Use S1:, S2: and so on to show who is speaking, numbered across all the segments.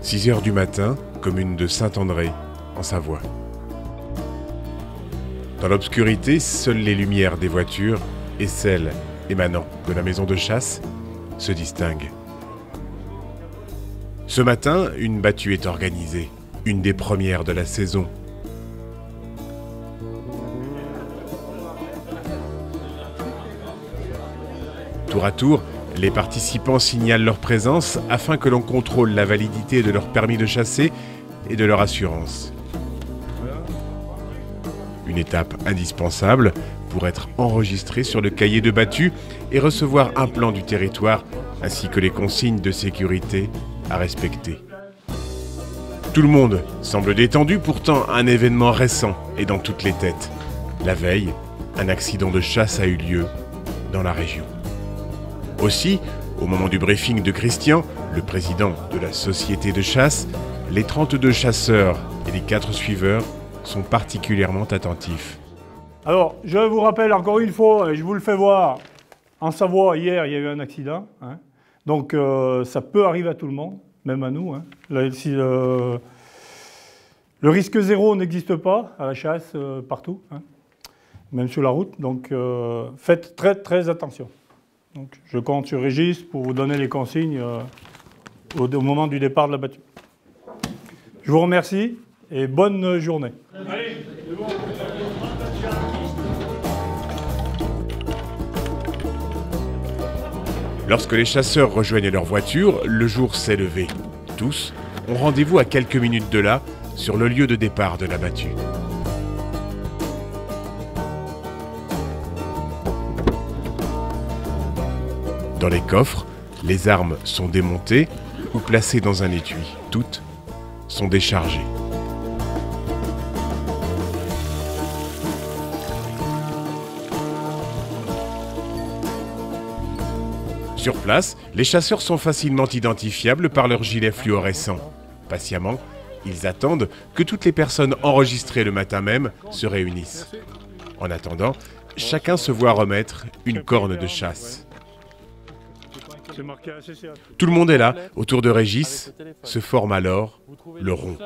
S1: 6 heures du matin, commune de Saint-André, en Savoie. Dans l'obscurité, seules les lumières des voitures et celles émanant de la maison de chasse se distinguent. Ce matin, une battue est organisée, une des premières de la saison. Tour à tour, les participants signalent leur présence afin que l'on contrôle la validité de leur permis de chasser et de leur assurance. Une étape indispensable pour être enregistré sur le cahier de battue et recevoir un plan du territoire ainsi que les consignes de sécurité à respecter. Tout le monde semble détendu, pourtant un événement récent est dans toutes les têtes. La veille, un accident de chasse a eu lieu dans la région. Aussi, au moment du briefing de Christian, le président de la société de chasse, les 32 chasseurs et les 4 suiveurs sont particulièrement attentifs.
S2: Alors, je vous rappelle encore une fois, et je vous le fais voir, en Savoie, hier, il y a eu un accident. Donc, ça peut arriver à tout le monde, même à nous. Là, ici, le risque zéro n'existe pas à la chasse partout, même sur la route. Donc, faites très, très attention. Donc, je compte sur Régis pour vous donner les consignes au moment du départ de la battue. Je vous remercie et bonne journée. Allez, c'est bon.
S1: Lorsque les chasseurs rejoignent leur voiture, le jour s'est levé. Tous ont rendez-vous à quelques minutes de là, sur le lieu de départ de la battue. Dans les coffres, les armes sont démontées ou placées dans un étui. Toutes sont déchargées. Sur place, les chasseurs sont facilement identifiables par leur gilet fluorescent. Patiemment, ils attendent que toutes les personnes enregistrées le matin même se réunissent. En attendant, chacun se voit remettre une corne de chasse. Tout le monde est là, autour de Régis, se forme alors le rond.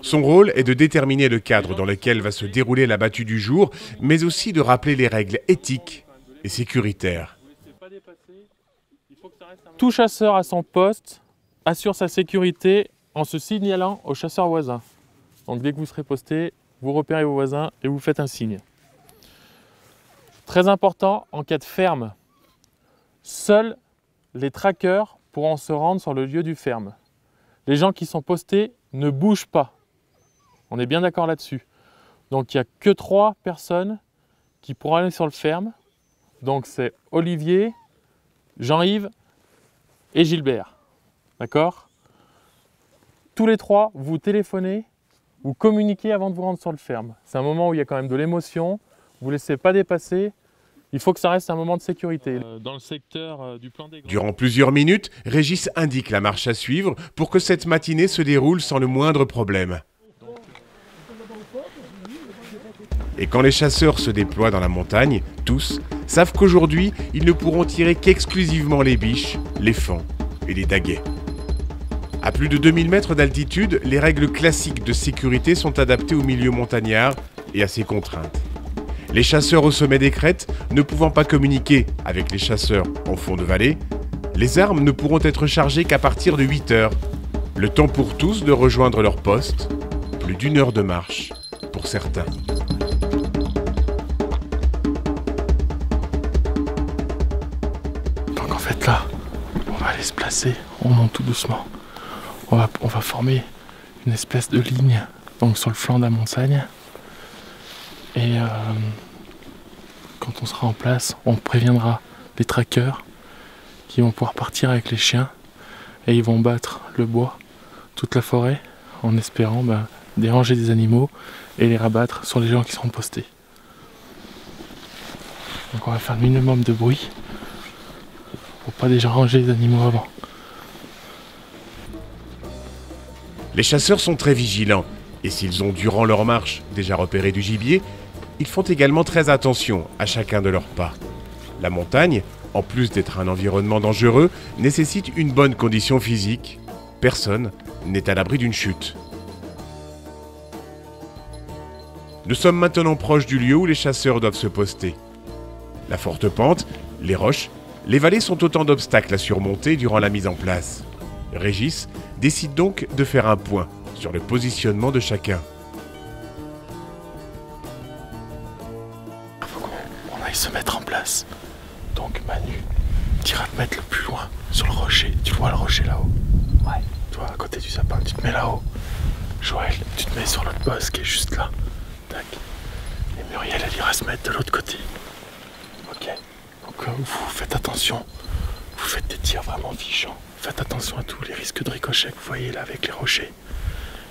S1: Son rôle est de déterminer le cadre dans lequel va se dérouler la battue du jour, mais aussi de rappeler les règles éthiques et sécuritaires.
S3: Tout chasseur à son poste assure sa sécurité en se signalant aux chasseurs voisins. Donc dès que vous serez posté, vous repérez vos voisins et vous faites un signe. Très important, en cas de ferme, seuls les traqueurs pourront se rendre sur le lieu du ferme. Les gens qui sont postés ne bougent pas. On est bien d'accord là-dessus. Donc il n'y a que 3 personnes qui pourront aller sur le ferme. Donc c'est Olivier, Jean-Yves et Gilbert. D'accord? Tous les 3, vous téléphonez, vous communiquez avant de vous rendre sur le ferme. C'est un moment où il y a quand même de l'émotion. Vous ne laissez pas dépasser. Il faut que ça reste un moment de sécurité. Dans le secteur du plan des...
S1: Durant plusieurs minutes, Régis indique la marche à suivre pour que cette matinée se déroule sans le moindre problème. Et quand les chasseurs se déploient dans la montagne, tous savent qu'aujourd'hui, ils ne pourront tirer qu'exclusivement les biches, les faons et les daguets. À plus de 2000 mètres d'altitude, les règles classiques de sécurité sont adaptées au milieu montagnard et à ses contraintes. Les chasseurs au sommet des crêtes ne pouvant pas communiquer avec les chasseurs en fond de vallée, les armes ne pourront être chargées qu'à partir de 8 heures. Le temps pour tous de rejoindre leur poste, plus d'1 heure de marche pour certains.
S4: Donc en fait là, on va aller se placer, on monte tout doucement. On va former une espèce de ligne donc sur le flanc de la montagne. Et quand on sera en place, on préviendra les traqueurs qui vont pouvoir partir avec les chiens et ils vont battre le bois, toute la forêt, en espérant déranger des animaux et les rabattre sur les gens qui seront postés. Donc on va faire le minimum de bruit pour pas déranger les animaux avant.
S1: Les chasseurs sont très vigilants et s'ils ont durant leur marche déjà repéré du gibier, ils font également très attention à chacun de leurs pas. La montagne en plus d'être un environnement dangereux, nécessite une bonne condition physique. Personne n'est à l'abri d'une chute. Nous sommes maintenant proches du lieu où les chasseurs doivent se poster. La forte pente, les roches, les vallées sont autant d'obstacles à surmonter durant la mise en place. Régis décide donc de faire un point sur le positionnement de chacun.
S4: Il faut qu'on aille se mettre en place. Donc Manu, tu iras te mettre le plus loin sur le rocher. Tu vois le rocher là-haut? Ouais. Tu vois, à côté du sapin, tu te mets là-haut. Joël, tu te mets sur l'autre boss qui est juste là. Tac. Et Muriel, elle ira se mettre de l'autre côté. Ok. Donc vous faites attention. Vous faites des tirs vraiment fichants. Faites attention à tous les risques de ricochet que vous voyez là avec les rochers.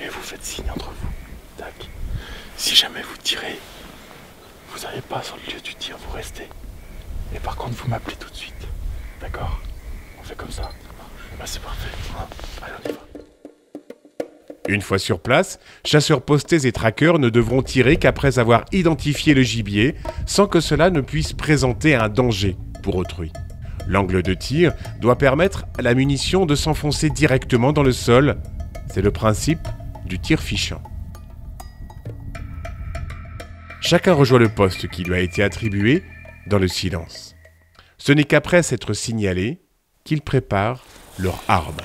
S4: Et vous faites signe entre vous. Tac. Si jamais vous tirez, vous n'allez pas sur le lieu du tir, vous restez. Et par contre, vous m'appelez tout de suite. D'accord? On fait comme ça. Bah, c'est parfait. Allez, on y va.
S1: Une fois sur place, chasseurs postés et traqueurs ne devront tirer qu'après avoir identifié le gibier, sans que cela ne puisse présenter un danger pour autrui. L'angle de tir doit permettre à la munition de s'enfoncer directement dans le sol. C'est le principe du tir fichant. Chacun rejoint le poste qui lui a été attribué dans le silence. Ce n'est qu'après s'être signalé qu'ils préparent leur arme.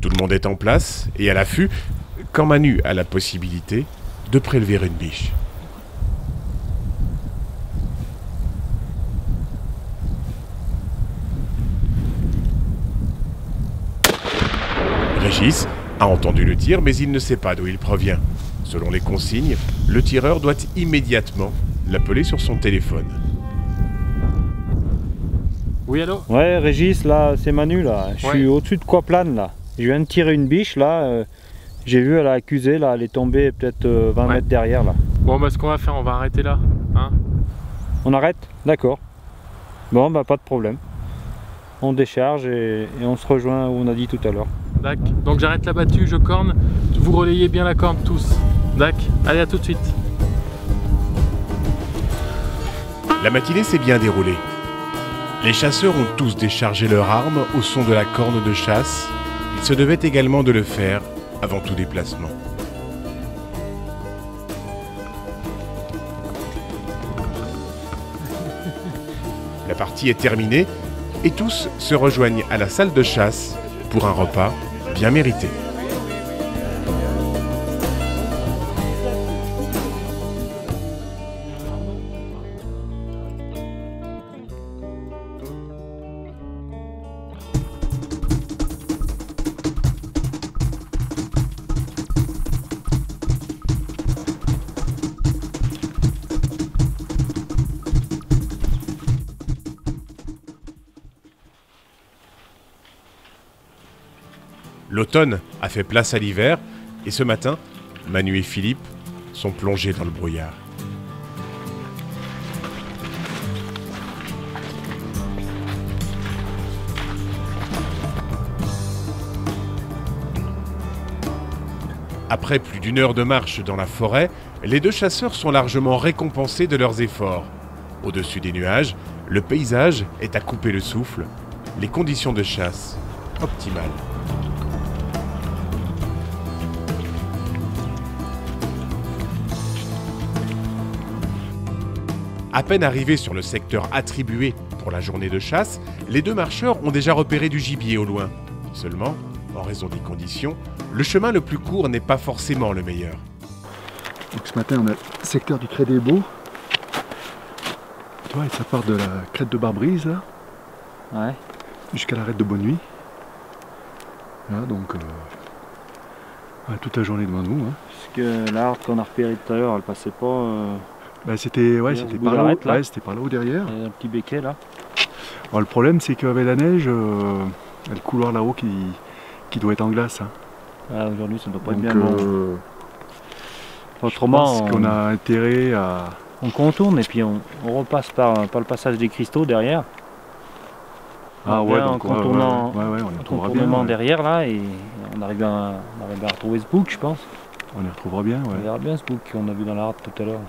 S1: Tout le monde est en place et à l'affût quand Manu a la possibilité de prélever une biche. Régis a entendu le tir, mais il ne sait pas d'où il provient. Selon les consignes, le tireur doit immédiatement l'appeler sur son téléphone.
S3: Oui, allô?
S5: Ouais, Régis, là, c'est Manu, là. Je suis au-dessus de Coaplane, là. Je viens de tirer une biche, là. J'ai vu, elle a accusé, là. Elle est tombée peut-être 20 mètres derrière, là.
S3: Bon, bah, ce qu'on va faire, on va arrêter là. Hein?
S5: On arrête? D'accord. Bon, bah, pas de problème. On décharge et on se rejoint où on a dit tout à l'heure.
S3: Dac. Donc j'arrête la battue, je corne. Vous relayez bien la corne tous. Dac. Allez, à tout de suite.
S1: La matinée s'est bien déroulée. Les chasseurs ont tous déchargé leurs armes au son de la corne de chasse. Ils se devaient également de le faire avant tout déplacement. La partie est terminée et tous se rejoignent à la salle de chasse pour un repas bien mérité. L'automne a fait place à l'hiver et ce matin, Manu et Philippe sont plongés dans le brouillard. Après plus d'une heure de marche dans la forêt, les deux chasseurs sont largement récompensés de leurs efforts. Au-dessus des nuages, le paysage est à couper le souffle, les conditions de chasse optimales. À peine arrivés sur le secteur attribué pour la journée de chasse, les deux marcheurs ont déjà repéré du gibier au loin. Seulement, en raison des conditions, le chemin le plus court n'est pas forcément le meilleur.
S6: Donc ce matin, on a le secteur du Cré des Baux. Tu vois, ça part de la crête de Barbrise, là,
S5: Ouais.
S6: jusqu'à l'arête de Bonne Nuit. Là, donc, on a toute la journée devant nous. Hein.
S5: Parce que l'arbre qu'on a repéré tout à l'heure, elle passait pas.
S6: Bah, c'était
S5: au
S6: c'était
S5: bout
S6: par
S5: de
S6: là,
S5: l'arête, là.
S6: ouais, c'était par là-haut derrière.
S5: Il y a un petit béquet là.
S6: Alors, le problème, c'est qu'avec la neige, il y a le couloir là-haut qui doit être en glace. Hein.
S5: Ah, aujourd'hui, ça ne doit pas
S6: Donc,
S5: être bien bon.
S6: je
S5: Autrement,
S6: pense qu'on a intérêt à
S5: On contourne et puis on repasse par le passage des cristaux derrière.
S6: Ah ouais,
S5: en
S6: donc
S5: contournant,
S6: on y retrouvera bien.
S5: contournement
S6: Ouais.
S5: derrière là et on arrive à retrouver ce bouc, je pense.
S6: On y retrouvera bien,
S5: On
S6: ouais.
S5: verra bien ce bouc qu'on a vu dans la rade tout à l'heure.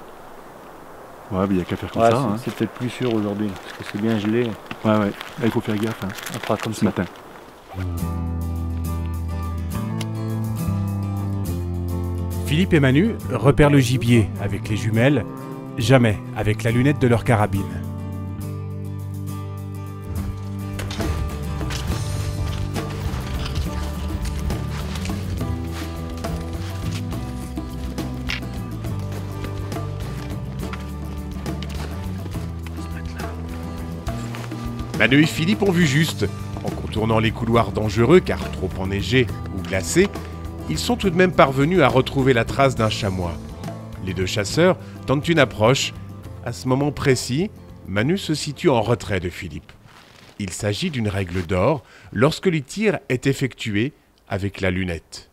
S6: Ouais, mais il n'y a qu'à faire comme
S5: Ouais,
S6: ça. Hein.
S5: c'est peut-être plus sûr aujourd'hui parce que c'est bien gelé.
S6: Ouais, ouais. Là, il faut faire gaffe, hein,
S5: On fera comme
S6: ce
S5: ça.
S6: matin.
S1: Philippe et Manu repèrent le gibier avec les jumelles, jamais avec la lunette de leur carabine. Manu et Philippe ont vu juste. En contournant les couloirs dangereux car trop enneigés ou glacés, ils sont tout de même parvenus à retrouver la trace d'un chamois. Les deux chasseurs tentent une approche. À ce moment précis, Manu se situe en retrait de Philippe. Il s'agit d'une règle d'or lorsque le tir est effectué avec la lunette.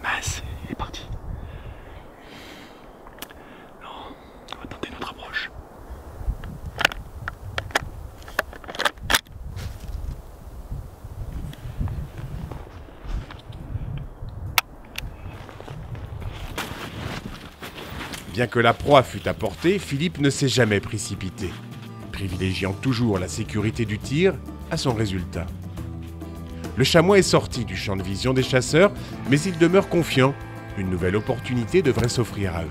S6: Mince, il est parti. Non, on va tenter notre approche.
S1: Bien que la proie fût à portée, Philippe ne s'est jamais précipité, privilégiant toujours la sécurité du tir à son résultat. Le chamois est sorti du champ de vision des chasseurs, mais ils demeurent confiants. Une nouvelle opportunité devrait s'offrir à eux.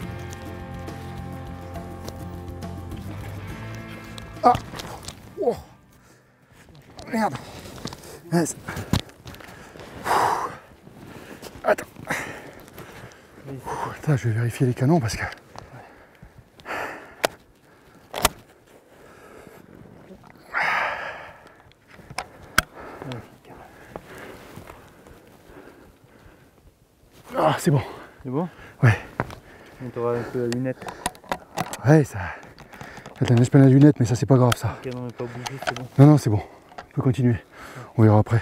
S7: Merde. Mince. Attends. Attends, je vais vérifier les canons parce que... Ah, c'est bon.
S5: C'est bon?
S7: Ouais.
S5: On t'aura un peu la lunette.
S7: Ouais, ça... T'as un espèce de lunette, mais ça, c'est pas grave, ça.
S5: Le canon n'est pas bougé, c'est bon.
S7: Non, c'est bon. On peut continuer. On verra après.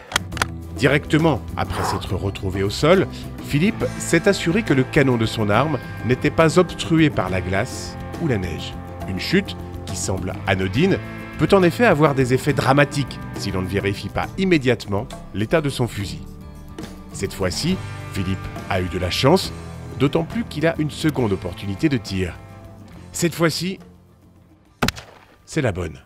S1: Directement après s'être retrouvé au sol, Philippe s'est assuré que le canon de son arme n'était pas obstrué par la glace ou la neige. Une chute, qui semble anodine, peut en effet avoir des effets dramatiques si l'on ne vérifie pas immédiatement l'état de son fusil. Cette fois-ci, Philippe a eu de la chance, d'autant plus qu'il a une seconde opportunité de tir. Cette fois-ci, c'est la bonne.